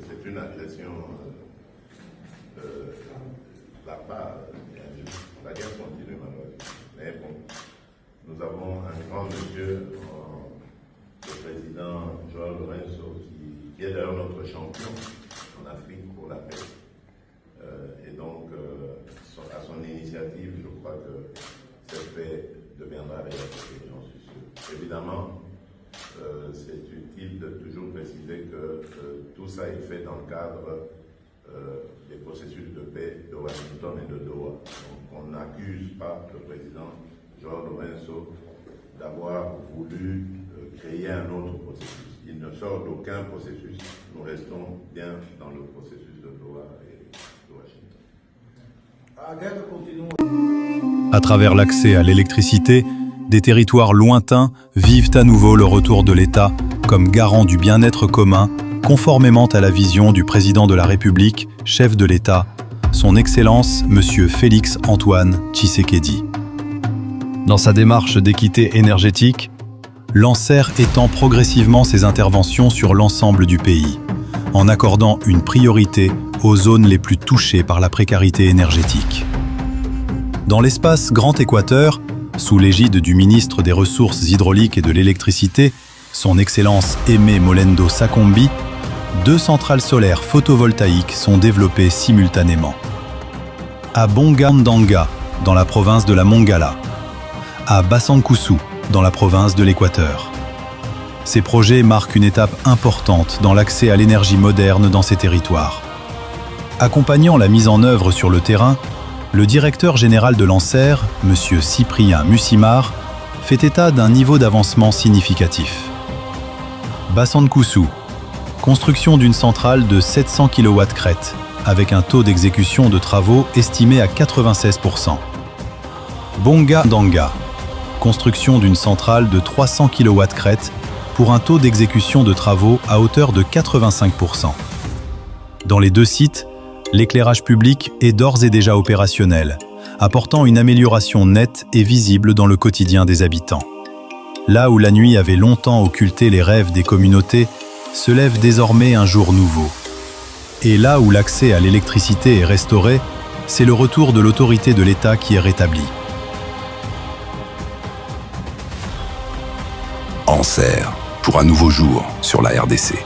c'est une agression de la part. La guerre continue malheureusement. Mais bon, nous avons un grand monsieur, le président João Lourenço, qui est d'ailleurs notre champion en Afrique pour la paix. Et donc, à son initiative, je crois que cette paix deviendra réalité, j'en suis sûr. Évidemment, c'est utile de toujours préciser que tout ça est fait dans le cadre des processus de paix de Washington et de Doha. Donc, on n'accuse pas le président João Lourenço d'avoir voulu créer un autre processus. Il ne sort d'aucun processus. Nous restons bien dans le processus de Doha et de Washington. À travers l'accès à l'électricité, des territoires lointains vivent à nouveau le retour de l'État comme garant du bien-être commun, conformément à la vision du président de la République, chef de l'État, son Excellence M. Félix Antoine Tshisekedi. Dans sa démarche d'équité énergétique, l'ANSER étend progressivement ses interventions sur l'ensemble du pays, en accordant une priorité aux zones les plus touchées par la précarité énergétique. Dans l'espace Grand Équateur, sous l'égide du ministre des Ressources hydrauliques et de l'électricité, son Excellence Aimé Molendo Sakombi, 2 centrales solaires photovoltaïques sont développées simultanément. À Bongandanga, dans la province de la Mongala, à Bassankusu, dans la province de l'Équateur. Ces projets marquent une étape importante dans l'accès à l'énergie moderne dans ces territoires. Accompagnant la mise en œuvre sur le terrain, le directeur général de l'ANSER, M. Cyprien Mussimar, fait état d'un niveau d'avancement significatif. Bassankusu, construction d'une centrale de 700 kW crête, avec un taux d'exécution de travaux estimé à 96%. Bongandanga, construction d'une centrale de 300 kW crête, pour un taux d'exécution de travaux à hauteur de 85%. Dans les 2 sites, l'éclairage public est d'ores et déjà opérationnel, apportant une amélioration nette et visible dans le quotidien des habitants. Là où la nuit avait longtemps occulté les rêves des communautés, se lève désormais un jour nouveau. Et là où l'accès à l'électricité est restauré, c'est le retour de l'autorité de l'État qui est rétabli. ANSER, pour un nouveau jour sur la RDC.